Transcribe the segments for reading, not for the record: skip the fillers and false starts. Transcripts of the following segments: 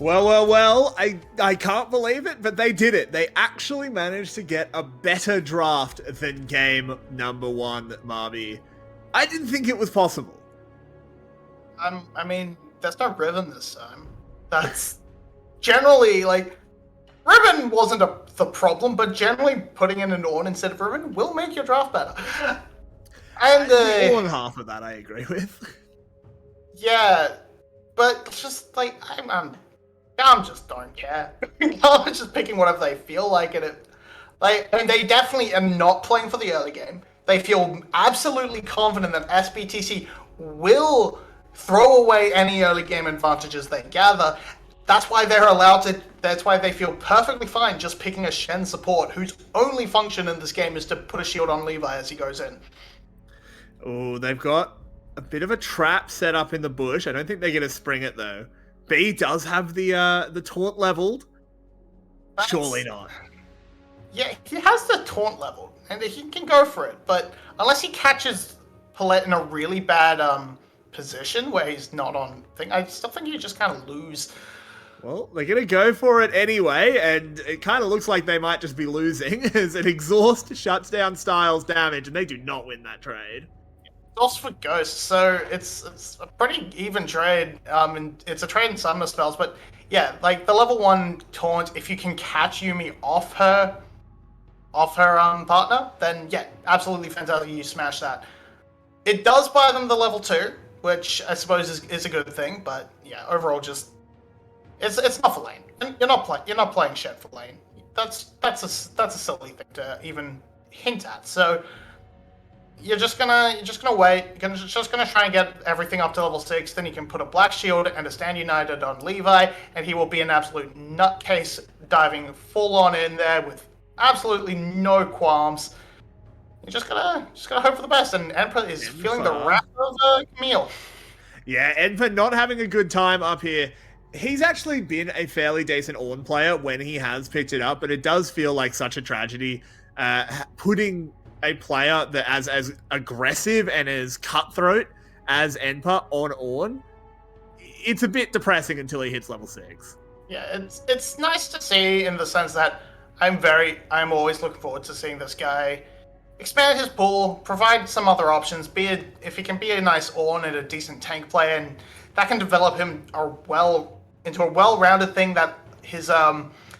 Well, I can't believe it, but they did it. They actually managed to get a better draft than game number 1, Marby. I didn't think it was possible. I mean, that's not Riven this time. That's generally, like, Riven wasn't the problem, but generally putting in an Ornn instead of Riven will make your draft better. And more than half of that I agree with. Yeah, but just, like, I'm just don't care. I'm just picking whatever they feel like, and they definitely are not playing for the early game. They feel absolutely confident that SBTC will throw away any early game advantages they gather. That's why they're allowed to. That's why they feel perfectly fine just picking a Shen support whose only function in this game is to put a shield on Levi as he goes in. Oh, they've got a bit of a trap set up in the bush. I don't think they're going to spring it though. B does have the taunt leveled. Surely not. Yeah, he has the taunt leveled, and he can go for it. But unless he catches Paulette in a really bad position where he's not on thing, I still think you just kind of lose. Well, they're going to go for it anyway, and it kind of looks like they might just be losing as an exhaust shuts down Styles damage, and they do not win that trade. Exhaust for Ghost, so it's a pretty even trade. And it's a trade in Summoner spells, but yeah, like the level 1 taunt, if you can catch Yuumi off her partner, then yeah, absolutely fantastic. You smash that. It does buy them the level 2, which I suppose is a good thing, but yeah, overall just it's not for lane. You're not playing Shen for lane. That's a silly thing to even hint at. So you're just gonna wait. You're just gonna try and get everything up to level 6. Then you can put a Black Shield and a Stand United on Levi, and he will be an absolute nutcase diving full on in there with absolutely no qualms. You're just gonna hope for the best, and Emperor is feeling the wrath of Camille. Yeah, Enper not having a good time up here. He's actually been a fairly decent Ornn player when he has picked it up, but it does feel like such a tragedy putting a player that as aggressive and as cutthroat as Enper on Ornn. It's a bit depressing until he hits level 6. Yeah, it's nice to see in the sense that I'm always looking forward to seeing this guy expand his pool, provide some other options, if he can be a nice Ornn and a decent tank player, and that can develop him into a well-rounded thing that his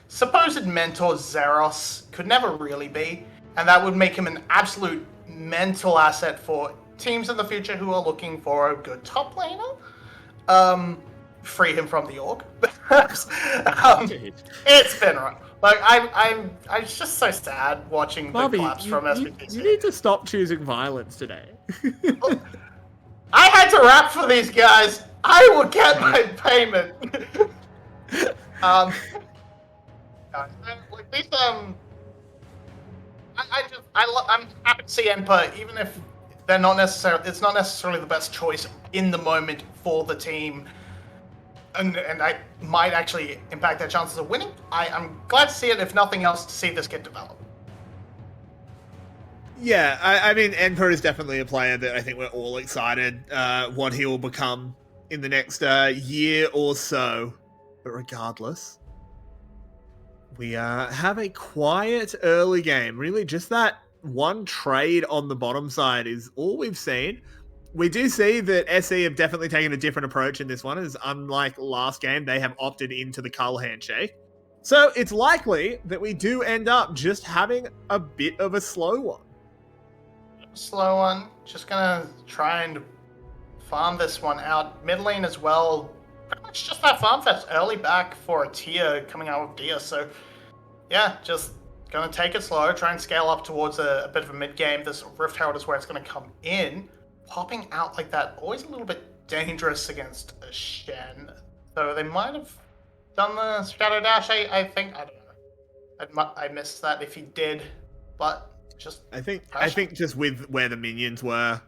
supposed mentor Zeros could never really be, and that would make him an absolute mental asset for teams in the future who are looking for a good top laner. Free him from the org. It's been rough. Like I'm just so sad watching the collapse from SBTC. You need to stop choosing violence today. I had to rap for these guys. I will get my payment. I'm happy to see Emperor, even if they're not necessarily. It's not necessarily the best choice in the moment for the team, and I might actually impact their chances of winning. I'm glad to see it, if nothing else, to see this get developed. Yeah, I mean, Emperor is definitely a player that I think we're all excited what he will become in the next year or so. But regardless, we have a quiet early game. Really, just that one trade on the bottom side is all we've seen. We do see that SE have definitely taken a different approach in this one, as unlike last game, they have opted into the Cull handshake. So it's likely that we do end up just having a bit of a slow one. Slow one. Just gonna try and farm this one out. Mid lane as well. Pretty much just that farm fest early back for a tier coming out of Dia. So yeah, just gonna take it slow, try and scale up towards a bit of a mid game. This Rift Herald is where it's gonna come in. Popping out like that, always a little bit dangerous against a Shen. So they might have done the Shadow Dash, I think. I don't know. I missed that if he did, but just... I think just with where the minions were,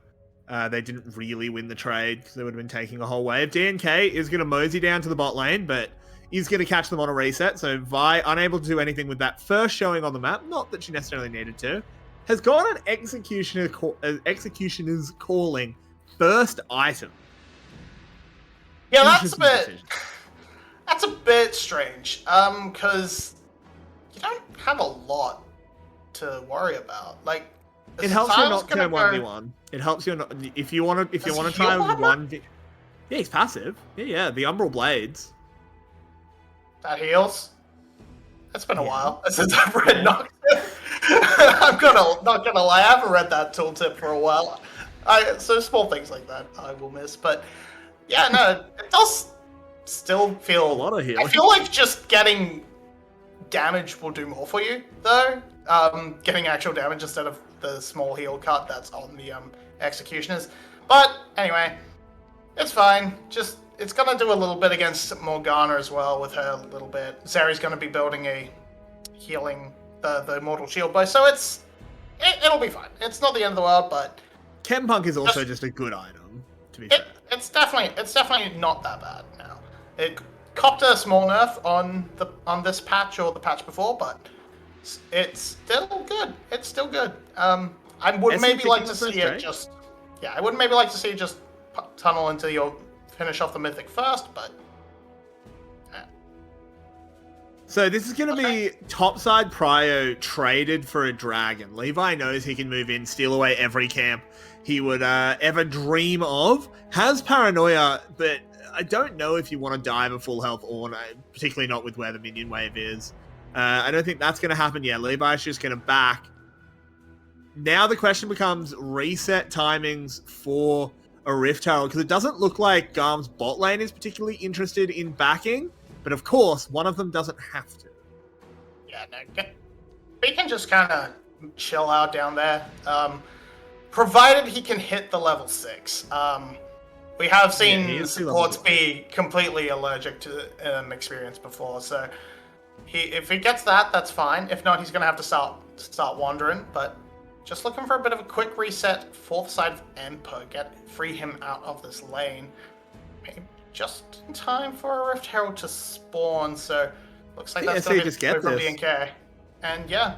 they didn't really win the trade, because they would have been taking a whole wave. DNK is going to mosey down to the bot lane, but is going to catch them on a reset, so Vi, unable to do anything with that first showing on the map, not that she necessarily needed to, has got an Executioner's Calling first item. Yeah, that's a bit... That's a bit strange, because you don't have a lot to worry about. Like, It helps you Styles not gonna turn go. 1v1. It helps you not if you want Does he to heal try that much? 1v. Yeah, he's passive. Yeah, the Umbral Blades. That heals. It's been a Yeah. while since I've read Nocturne. Not gonna lie, I haven't read that tooltip for a while. So small things like that I will miss, but yeah, no, it does still feel. A lot of I healing. feel like just getting damage will do more for you, though. Getting actual damage instead of the small heal cut that's on the executioners. But anyway, it's fine. Just it's gonna do a little bit against Morgana as well with her a little bit. Zeri's gonna be building a healing the Immortal Shield bow, so it'll be fine. It's not the end of the world, but Chempunk is also just a good item, to be fair. it's definitely not that bad now. It copped a small nerf on this patch or the patch before, but it's still good. It's still good. I would maybe like to see it just. Yeah, I would maybe like to see it just tunnel until you finish off the mythic first, but. So this is going to be topside prio traded for a dragon. Levi knows he can move in, steal away every camp he would ever dream of. Has paranoia, but I don't know if you want to dive a full health Ornn, particularly not with where the minion wave is. I don't think that's going to happen yet. Levi's just going to back. Now the question becomes reset timings for a Rift Herald, because it doesn't look like GAM's bot lane is particularly interested in backing, but of course, one of them doesn't have to. Yeah, no, we can just kind of chill out down there, provided he can hit the level 6. We have seen supports be completely allergic to experience before, so if he gets that, that's fine. If not, he's going to have to start wandering, but just looking for a bit of a quick reset, 4th side of Emperor, free him out of this lane. Maybe just in time for a Rift Herald to spawn, so looks like that's going to be from DNK. And yeah,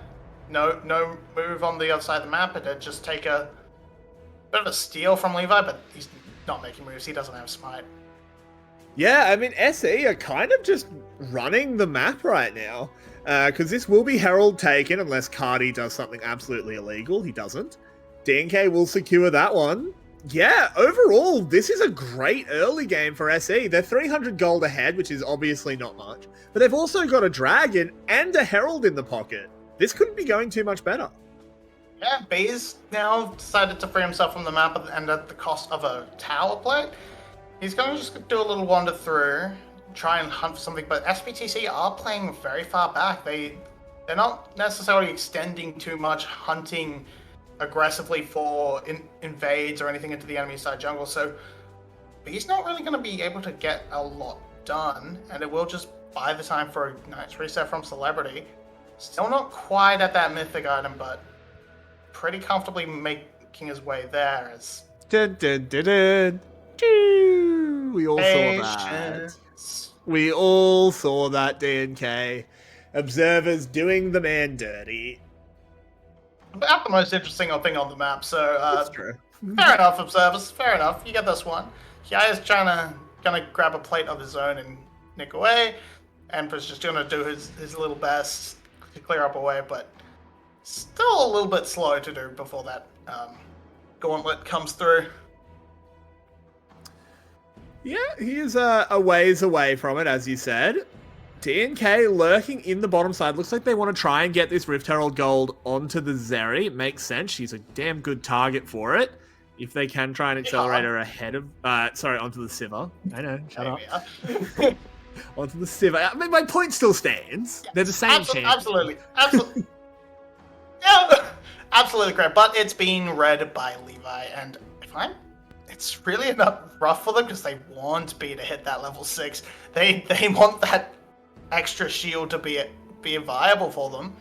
no move on the other side of the map. It'd just take a bit of a steal from Levi, but he's not making moves. He doesn't have smite. Yeah, I mean, SE are kind of just running the map right now. Because this will be Herald taken unless Cardi does something absolutely illegal. He doesn't. DNK will secure that one. Yeah, overall, this is a great early game for SE. They're 300 gold ahead, which is obviously not much. But they've also got a Dragon and a Herald in the pocket. This couldn't be going too much better. Yeah, Baze now decided to free himself from the map and at the cost of a tower plate. He's going to just do a little wander through, try and hunt for something, but SBTC are playing very far back. They're not necessarily extending too much, hunting aggressively for invades or anything into the enemy side jungle, so he's not really going to be able to get a lot done, and it will just buy the time for a nice reset from Celebrity. Still not quite at that mythic item, but pretty comfortably making his way there. As dun, dun, dun, dun. We all saw that. We all saw that, DNK. Observers doing the man dirty. About the most interesting thing on the map, so That's true. Fair enough, observers. Fair enough. You get this one. Kia is gonna grab a plate of his own and nick away. Emperor's just gonna do his little best to clear up away, but still a little bit slow to do before that gauntlet comes through. Yeah, he is a ways away from it, as you said. DNK lurking in the bottom side. Looks like they want to try and get this Rift Herald gold onto the Zeri. It makes sense. She's a damn good target for it. If they can try and accelerate her ahead of... onto the Sivir. I know, shut up. Onto the Sivir. I mean, my point still stands. Yeah. They're the same champ. Absolutely. Yeah, absolutely correct. But it's being read by Levi, and it's really not rough for them because they want B to hit that level 6. They want that extra shield to be viable for them.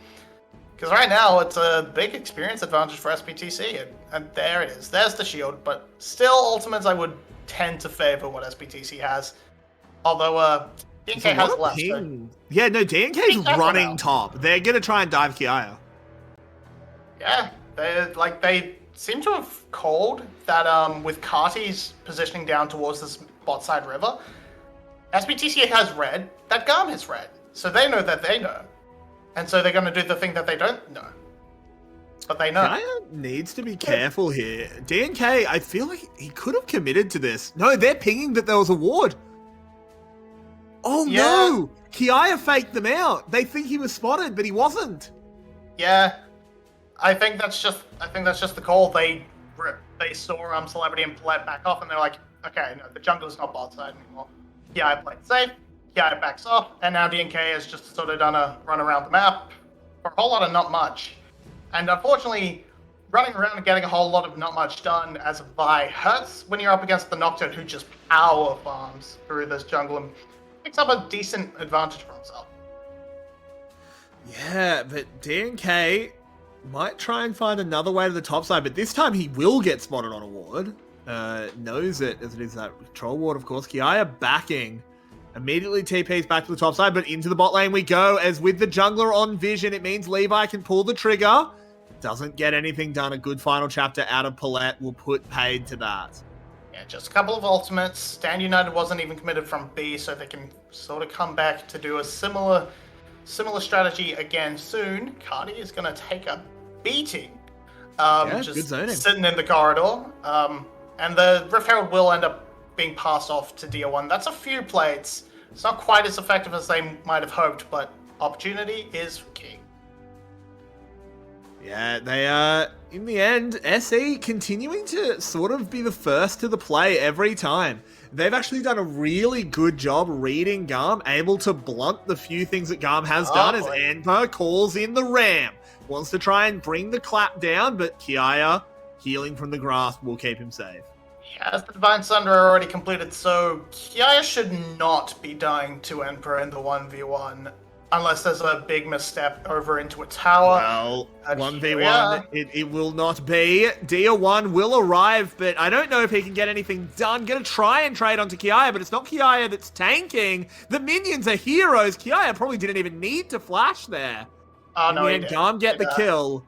Because right now it's a big experience advantage for SBTC, and there it is. There's the shield, but still ultimates I would tend to favor what SBTC has. Although DNK has left. So yeah, no, DNK's running top. They're gonna try and dive Kiaya. Yeah, they seem to have called that with Carti's positioning down towards this bot side river, SBTC has read that GAM has read. So they know that they know. And so they're going to do the thing that they don't know. But they know. Gaia needs to be careful here. DNK, I feel like he could have committed to this. No, they're pinging that there was a ward. Oh no! Kiaya faked them out. They think he was spotted, but he wasn't. Yeah. I think that's just the call. They saw Celebrity and Palette back off, and they're like, okay, no, the jungler's not bot side anymore. Kiaya played safe. Kiaya backs off, and now DNK has just sort of done a run around the map for a whole lot of not much. And unfortunately, running around and getting a whole lot of not much done as a Vi hurts when you're up against the Nocturne, who just power farms through this jungle and picks up a decent advantage for himself. Yeah, but DNK might try and find another way to the top side, but this time he will get spotted on a ward. Knows it as it is that troll ward, of course. Kiaya backing. Immediately TP's back to the top side, but into the bot lane we go. As with the jungler on vision, it means Levi can pull the trigger. Doesn't get anything done. A good final chapter out of Palette will put paid to that. Yeah, just a couple of ultimates. Stand United wasn't even committed from B, so they can sort of come back to do a similar strategy again soon. Cardi is going to take a beating. Just good zoning. Sitting in the corridor. And the Rift Herald will end up being passed off to DR1. That's a few plates. It's not quite as effective as they might have hoped, but opportunity is key. Yeah, they are, in the end, SE continuing to sort of be the first to the play every time. They've actually done a really good job reading GAM, able to blunt the few things that GAM has done as Enper calls in the ram. Wants to try and bring the clap down, but Kiaya, healing from the grasp, will keep him safe. Has the Divine Sunder already completed, so Kiaya should not be dying to Emperor in the 1v1 unless there's a big misstep over into a tower. Well, 1v1, it will not be. DR1 will arrive, but I don't know if he can get anything done. Gonna try and trade onto Kiaya, but it's not Kiaya that's tanking. The minions are heroes. Kiaya probably didn't even need to flash there. Oh, no, he did. GAM get the kill.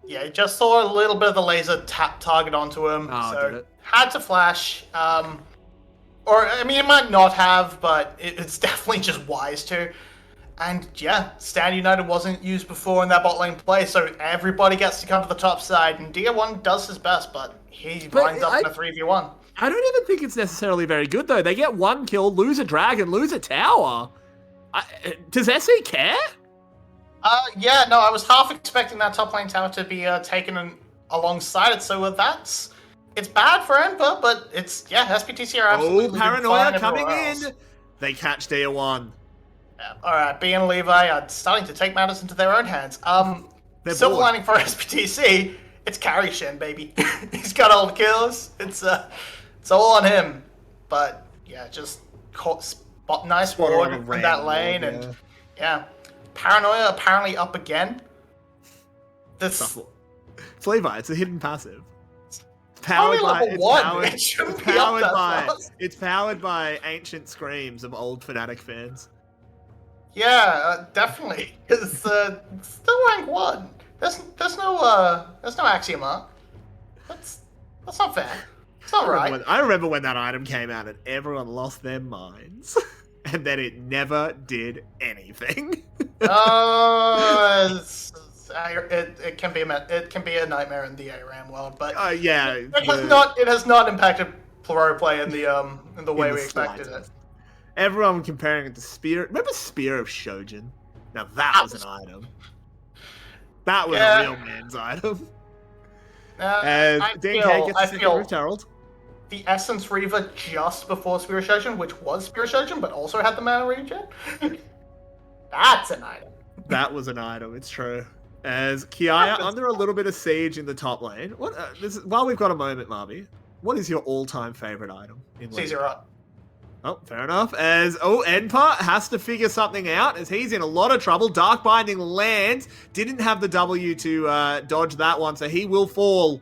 Yeah, he just saw a little bit of the laser target onto him, so had to flash. Or, I mean, it might not have, but it's definitely just wise to. And, yeah, Stand United wasn't used before in that bot lane play, so everybody gets to come to the top side, and DR1 does his best, but he winds up in a 3v1. I don't even think it's necessarily very good, though. They get one kill, lose a dragon, lose a tower. Does SE care? Yeah, no, I was half expecting that top lane tower to be taken alongside it, so it's bad for Emperor, but SBTC are absolutely paranoia coming in. They catch DR1. Yeah, alright, B and Levi are starting to take matters into their own hands. Silver lining for SBTC, it's Carry Shen, baby. He's got all the kills. It's all on him. But, yeah, just nice ward in that lane, and Paranoia apparently up again. It's Levi. It's a hidden passive. It's powered by ancient screams of old Fnatic fans. Yeah, definitely. It's still rank 1. There's no Axioma. That's not fair. It's not right. I remember when that item came out and everyone lost their minds. And then it never did anything. It can be a nightmare in the ARAM world, but it has not impacted pro play in the way we expected it. Everyone comparing it to Spear. Remember Spear of Shojin? Now that was an item. That was a real man's item. DNK gets to Rift Herald. The Essence Reaver just before Spirit Shojin, which was Spirit Shojin, but also had the mana regen. That's an item. That was an item, it's true. As Kiaya under a little bit of siege in the top lane. While we've got a moment, Marby, what is your all-time favorite item in lane? Caesar. Oh, fair enough. As Enpa has to figure something out as he's in a lot of trouble. Dark Binding lands. Didn't have the W to dodge that one, so he will fall.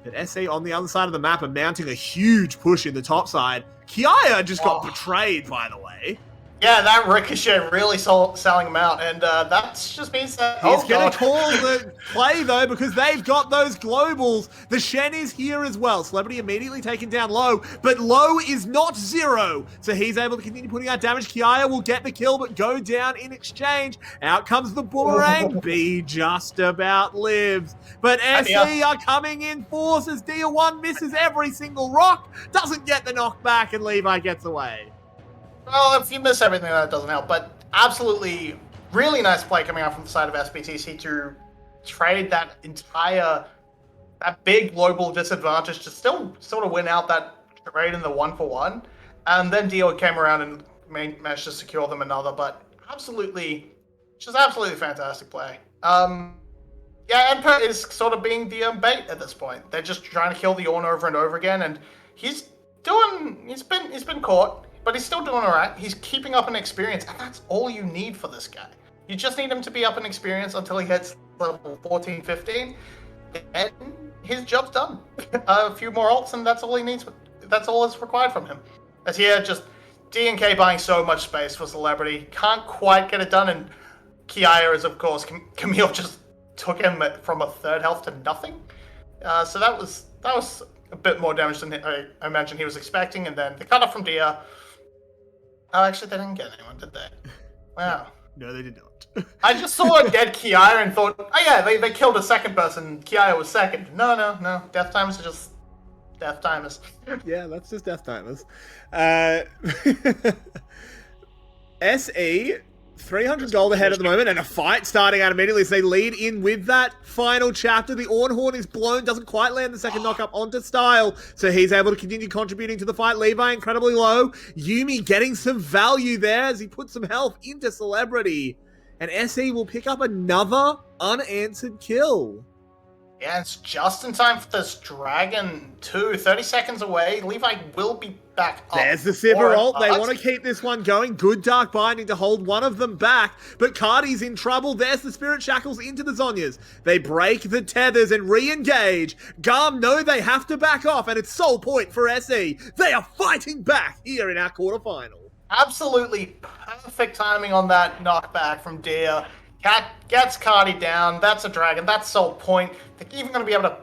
But SE on the other side of the map are mounting a huge push in the top side. Kiaya just got betrayed, by the way. Yeah, that ricochet really selling him out, and that just means that He's going to call the play, though, because they've got those globals. The Shen is here as well. Celebrity immediately taken down Low, but Low is not zero, so he's able to continue putting out damage. Kiaya will get the kill, but go down in exchange. Out comes the boomerang. B just about lives. But SE are coming in force as Dia1 misses every single rock, doesn't get the knockback, and Levi gets away. Well, if you miss everything, that doesn't help. But absolutely, really nice play coming out from the side of SBTC to trade that big global disadvantage to still sort of win out that trade in the 1-for-1. And then Dio came around and managed to secure them another. But absolutely, just absolutely fantastic play. Yeah, Emperor is sort of being the bait at this point. They're just trying to kill the Ornn over and over again, and he's been caught. But he's still doing all right. He's keeping up in experience, and that's all you need for this guy. You just need him to be up in experience until he hits level 14, 15, and his job's done. A few more ults, and that's all he needs. That's all that's required from him. As here, just D&K buying so much space for Celebrity. Can't quite get it done, and Kiaya is, of course, Camille just took him from a third health to nothing. So that was a bit more damage than I imagine he was expecting, and then the cut-off from Dia. Oh, actually, they didn't get anyone, did they? Wow. No, they did not. I just saw a dead Kiaya and thought, oh yeah, they killed a second person. Kiaya was second. No. Death timers are just death timers. Yeah, that's just death timers. SE, 300 gold ahead at the moment, and a fight starting out immediately as they lead in with that final chapter. The Ornn Horn is blown, doesn't quite land the second knock up onto Style, so he's able to continue contributing to the fight. Levi incredibly low. Yuumi getting some value there as he puts some health into Celebrity, and SE will pick up another unanswered kill. Yeah, it's just in time for this Dragon 2. 30 seconds away. Levi will be back up. There's the Sivir ult. They want to keep this one going. Good Dark Binding to hold one of them back. But Cardi's in trouble. There's the Spirit Shackles into the Zhonyas. They break the tethers and re-engage. GAM know they have to back off, and it's sole point for SE. They are fighting back here in our quarterfinal. Absolutely perfect timing on that knockback from Dia. Cat gets Cardi down. That's a dragon. That's sole point. They're even going to be able to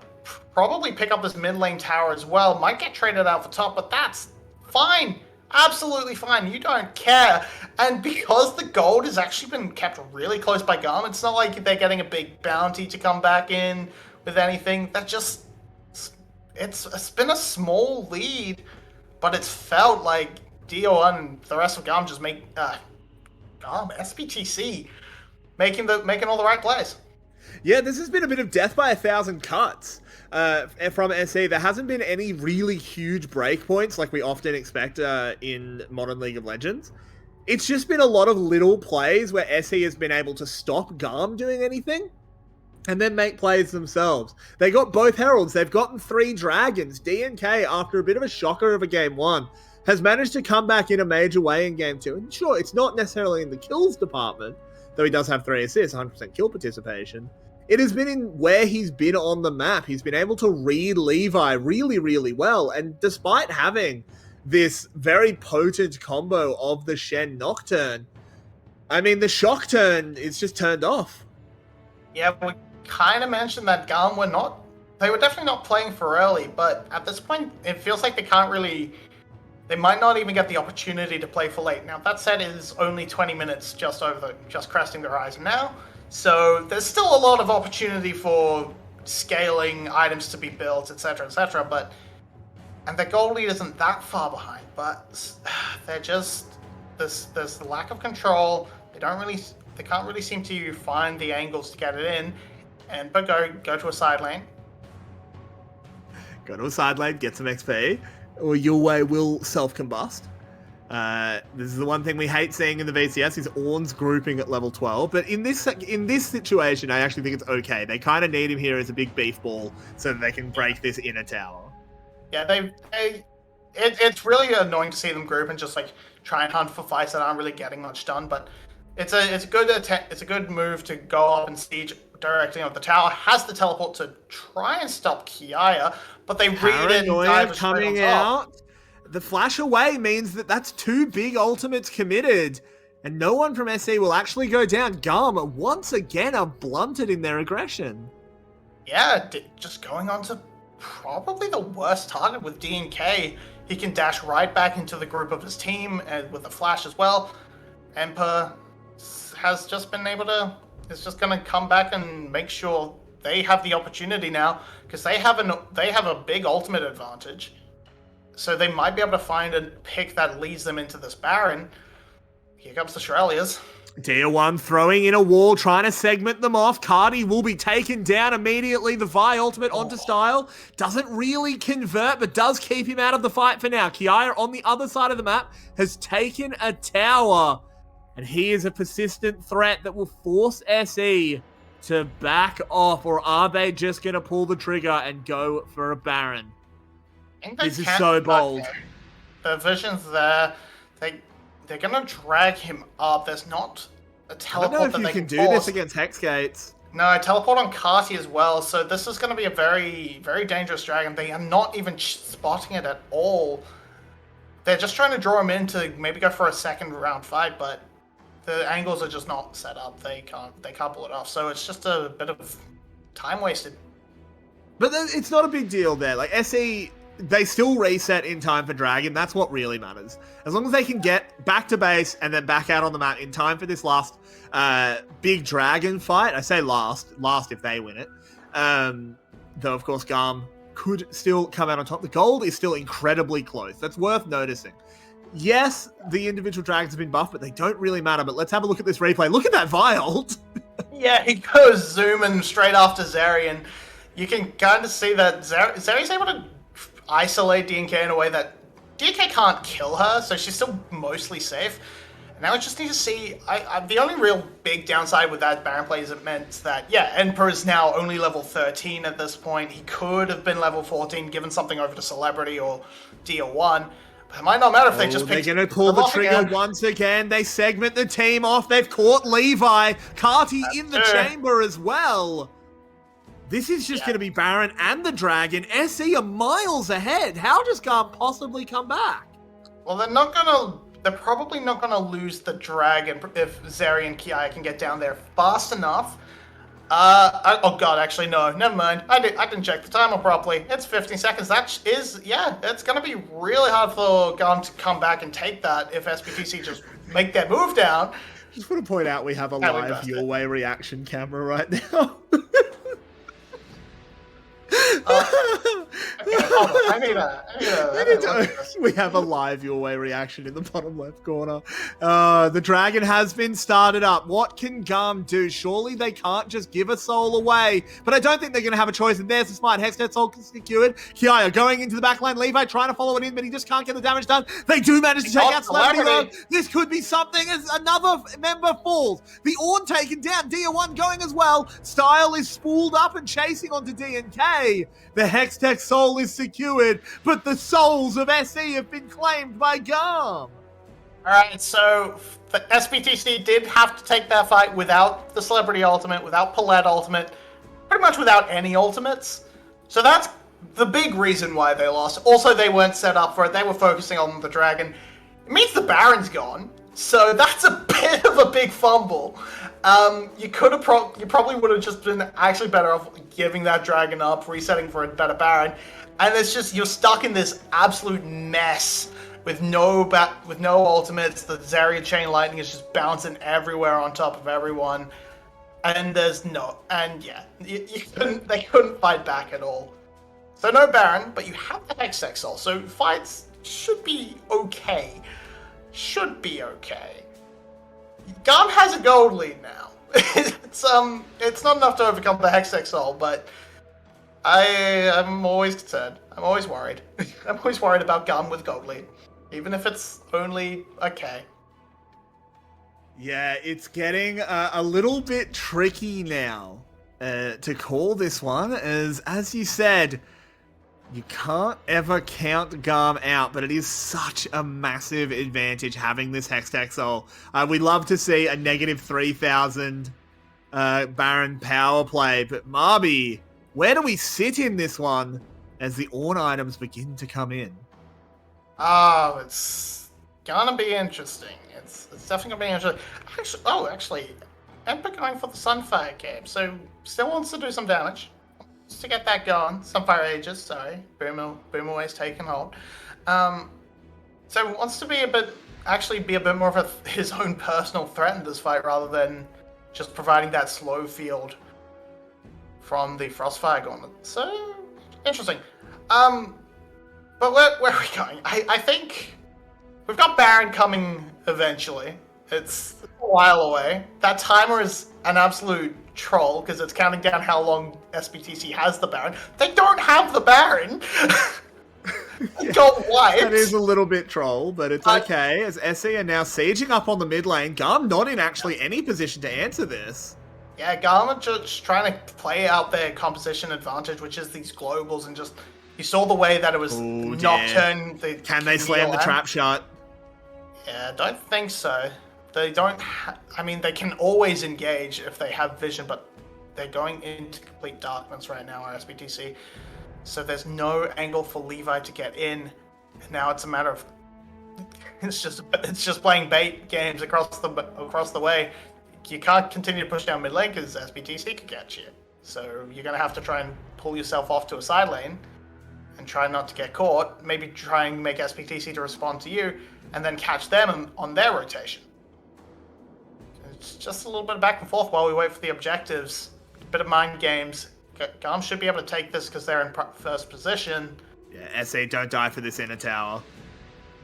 probably pick up this mid lane tower as well. Might get traded out for top, but that's fine. Absolutely fine. You don't care. And because the gold has actually been kept really close by GAM, it's not like they're getting a big bounty to come back in with anything. That just... It's been a small lead, but it's felt like Dio and the rest of GAM just make... GAM, SBTC... Making all the right plays. Yeah, this has been a bit of death by 1,000 cuts from SE. There hasn't been any really huge breakpoints like we often expect in modern League of Legends. It's just been a lot of little plays where SE has been able to stop GAM doing anything and then make plays themselves. They got both Heralds. They've gotten 3 Dragons. D&K, after a bit of a shocker of a Game 1, has managed to come back in a major way in Game 2. And sure, it's not necessarily in the kills department, though he does have 3 assists, 100% kill participation. It has been in where he's been on the map. He's been able to read Levi really, really well. And despite having this very potent combo of the Shen Nocturne, I mean, the Shock Turn is just turned off. Yeah, we kind of mentioned that GAM they were definitely not playing for early, but at this point, it feels like they might not even get the opportunity to play for late. Now, that said, it is only 20 minutes just cresting the horizon now. So there's still a lot of opportunity for scaling items to be built, etc., etc. And their goal lead isn't that far behind, but they're just there's the lack of control. They can't really seem to find the angles to get it in, but go to a side lane. Go to a side lane, get some XP. Or your way will self-combust. This is the one thing we hate seeing in the VCS is Ornn's grouping at level 12. But in this situation, I actually think it's okay. They kind of need him here as a big beef ball so that they can break this inner tower. Yeah, it's really annoying to see them group and just like try and hunt for fights that aren't really getting much done. But it's a good move to go up and siege directly on the tower. Has the teleport to try and stop Kiaya, but they read it. Paranoia coming out. the flash away means that that's 2 big ultimates committed, and no one from SE will actually go down. GAM, once again, are blunted in their aggression. Yeah, just going on to probably the worst target with DNK. He can dash right back into the group of his team, and with the flash as well. Emperor has just been able to, is just going to come back and make sure they have the opportunity now, because they have a big ultimate advantage. So they might be able to find a pick that leads them into this Baron. Here comes the Shirelias. Tier 1 throwing in a wall, trying to segment them off. Cardi will be taken down immediately. The Vi ultimate onto Style. Doesn't really convert, but does keep him out of the fight for now. Kiaya on the other side of the map has taken a tower. And he is a persistent threat that will force SE to back off. Or are they just going to pull the trigger and go for a Baron? This is so bold. The vision's there. They're going to drag him up. There's not a teleport. I don't know if you can do this against Hex Gates. No, teleport on Carti as well. So this is going to be a very, very dangerous dragon. They are not even spotting it at all. They're just trying to draw him in to maybe go for a second round fight, but the angles are just not set up. They can't pull it off. So it's just a bit of time wasted. But it's not a big deal there. Like, SE, they still reset in time for Dragon. That's what really matters. As long as they can get back to base and then back out on the map in time for this last big Dragon fight. I say last if they win it. Though, of course, GAM could still come out on top. The gold is still incredibly close. That's worth noticing. Yes, the individual dragons have been buffed, but they don't really matter. But let's have a look at this replay. Look at that Vialt. Yeah, he goes zooming straight after Zeri, and you can kind of see that Zeri's able to isolate DNK in a way that DNK can't kill her, so she's still mostly safe. And now I just need to see, the only real big downside with that Baron play is it meant that, yeah, Emperor is now only level 13 at this point. He could have been level 14, given something over to Celebrity or DO1. But it might not matter if they just pick. They're going to pull the trigger once again. They segment the team off. They've caught Levi. Carti in the chamber as well. This is just going to be Baron and the Dragon. SE are miles ahead. How does GAM possibly come back? Well, they're probably not gonna lose the Dragon if Zeri and Kiaya can get down there fast enough. Oh god, actually no, never mind. I didn't check the timer properly. It's 15 seconds. It's gonna be really hard for GAM to come back and take that if SBTC just make their move down. Just want to point out we have a live Your Way reaction camera right now. We have a live Your Way reaction in the bottom left corner. The Dragon has been started up. What can GAM do? Surely they can't just give a soul away, but I don't think they're going to have a choice, and there's the smart Hextech soul secured. Kiaya going into the backline. Levi trying to follow it in, but he just can't get the damage done. They do manage to take out Celebrity. This could be something as another member falls. The Ornn taken down. Dia1 going as well. Style is spooled up and chasing onto DNK. The Hextech soul is secured, but the souls of SE have been claimed by GAM. Alright, so the SBTC did have to take that fight without the Celebrity ultimate, without Palette ultimate, pretty much without any ultimates. So that's the big reason why they lost. Also, they weren't set up for it. They were focusing on the Dragon. It means the Baron's gone, so that's a bit of a big fumble. You probably would have just been actually better off giving that Dragon up, resetting for a better Baron, and it's just you're stuck in this absolute mess with no ultimates. The Zarya Chain Lightning is just bouncing everywhere on top of everyone, and they couldn't fight back at all. So no Baron, but you have the Hextech Soul, so fights should be okay. GAM has a gold lead now. It's not enough to overcome the Hextech Soul, but I'm always concerned. I'm always worried. I'm always worried about GAM with gold lead, even if it's only okay. Yeah, it's getting a little bit tricky now to call this one, as you said. You can't ever count GAM out, but it is such a massive advantage having this Hextech Soul. We'd love to see a negative 3,000 Baron power play, but Marby, where do we sit in this one as the Ornn items begin to come in? Oh, it's gonna be interesting. It's definitely gonna be interesting. Actually, Emperor going for the Sunfire game, so still wants to do some damage. Just to get that going. Sunfire Aegis, sorry. Boomerway's taken hold. So wants to be actually be a bit more of his own personal threat in this fight rather than just providing that slow field from the Frostfire Gauntlet. So, interesting. But where are we going? I think we've got Baron coming eventually. It's a while away. That timer is an absolute troll because it's counting down how long SBTC has the Baron. They don't have the Baron. Yeah, got wiped. that is a little bit troll, but it's okay, as SE are now sieging up on the mid lane. GAM not in actually any position to answer this. Yeah, GAM are just trying to play out their composition advantage, which is these globals, and just you saw the way that it was Nocturne. Can they slam the trap shut? Yeah, I don't think so. They don't. I mean, they can always engage if they have vision, but they're going into complete darkness right now, SBTC. So there's no angle for Levi to get in. And now it's a matter of it's just playing bait games across the way. You can't continue to push down mid lane because SBTC could catch you. So you're gonna have to try and pull yourself off to a side lane and try not to get caught. Maybe try and make SBTC to respond to you, and then catch them on their rotation. It's just a little bit of back and forth while we wait for the objectives. A bit of mind games. GAM should be able to take this because they're in first position. Yeah, SE don't die for this inner tower.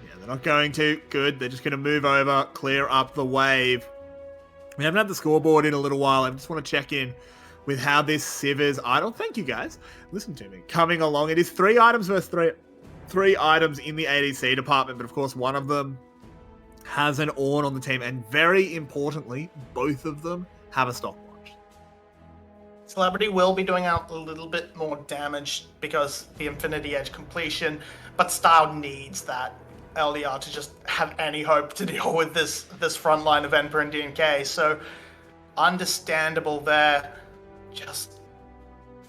Yeah, they're not going to. Good. They're just going to move over, clear up the wave. We haven't had the scoreboard in a little while. I just want to check in with how this Civ is. I don't thank you guys. Listen to me. Coming along. It is 3 items versus 3 items in the ADC department, but of course one of them has an Ornn on the team, and very importantly, both of them have a stopwatch. Celebrity will be doing out a little bit more damage because the Infinity Edge completion, but Style needs that LDR to just have any hope to deal with this front line of Emperor and DNK. So understandable there. Just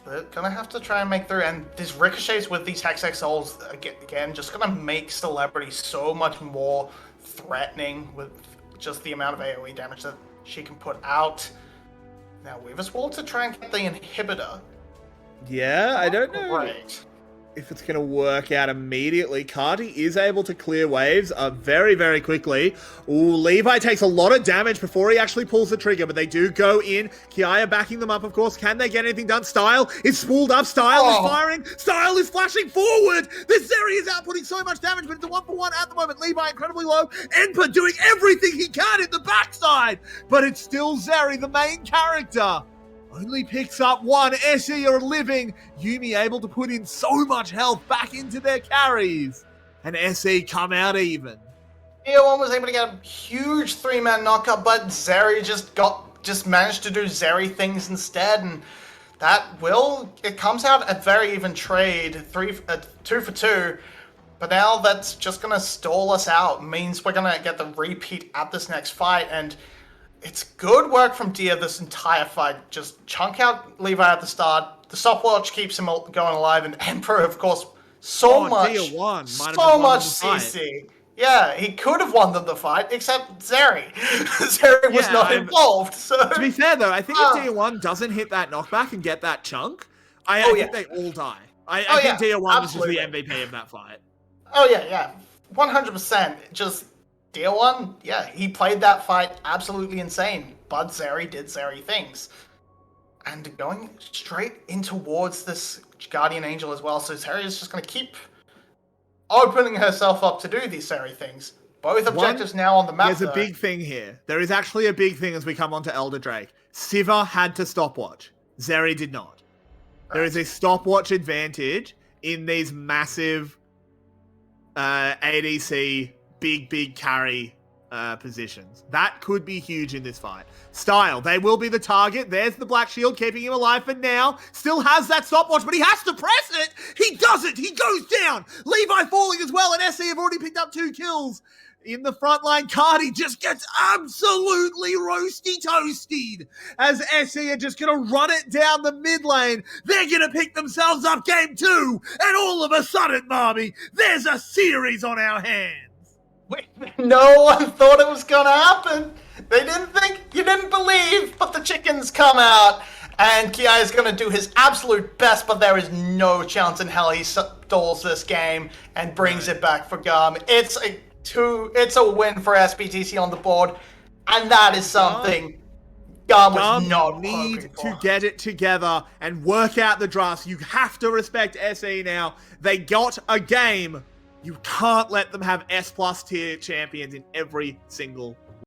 they're gonna have to try and make through, and these ricochets with these Hex XLs again just gonna make Celebrity so much more threatening with just the amount of AoE damage that she can put out. Now Weaver's Wall to try and get the inhibitor. Yeah, I don't know. Great. If it's going to work out immediately. Cardi is able to clear waves very, very quickly. Ooh, Levi takes a lot of damage before he actually pulls the trigger, but they do go in. Kiaya backing them up, of course. Can they get anything done? Style is spooled up. Style is firing. Style is flashing forward. This Zeri is outputting so much damage, but it's a 1-for-1 at the moment. Levi incredibly low. Emperor doing everything he can in the backside, but it's still Zeri, the main character. Only picks up 1. SE are living. Yuumi able to put in so much health back into their carries. And SE come out even. EO1 was able to get a huge 3-man knockup, but Zeri just managed to do Zeri things instead, and it comes out a very even trade, 2 for 2. But now that's just gonna stall us out. Means we're gonna get the repeat at this next fight, and it's good work from Dia this entire fight. Just chunk out Levi at the start. The stopwatch keeps him going alive, and Emperor, of course, so much CC. Yeah, he could have won the fight, except Zeri. Zeri was not involved. So to be fair, though, I think if Dia 1 doesn't hit that knockback and get that chunk, I think they all die. I think Dia 1 was just the MVP of that fight. Oh, yeah. 100%. Just Dia 1, yeah, he played that fight absolutely insane, but Zeri did Zeri things. And going straight in towards this Guardian Angel as well, so Zeri is just going to keep opening herself up to do these Zeri things. Both objectives now on the map. There's a big thing here. There is actually a big thing as we come on to Elder Drake. Siva had to stopwatch. Zeri did not. Right. There is a stopwatch advantage in these massive ADC big carry positions. That could be huge in this fight. Style, they will be the target. There's the Black Shield keeping him alive for now. Still has that stopwatch, but he has to press it. He does it. He goes down. Levi falling as well, and SE have already picked up 2 kills. in the front line, Cardi just gets absolutely roasty toasted as SE are just going to run it down the mid lane. They're going to pick themselves up game 2, and all of a sudden, Marmy, there's a series on our hands. No one thought it was going to happen. They didn't think, you didn't believe, but the chickens come out, and Ki is going to do his absolute best, but there is no chance in hell he stalls this game and brings it back for GAM. It's a win for SBTC on the board, and that is something GAM was not need to get it together and work out the drafts. You have to respect SE now. They got a game. You can't let them have S+ tier champions in every single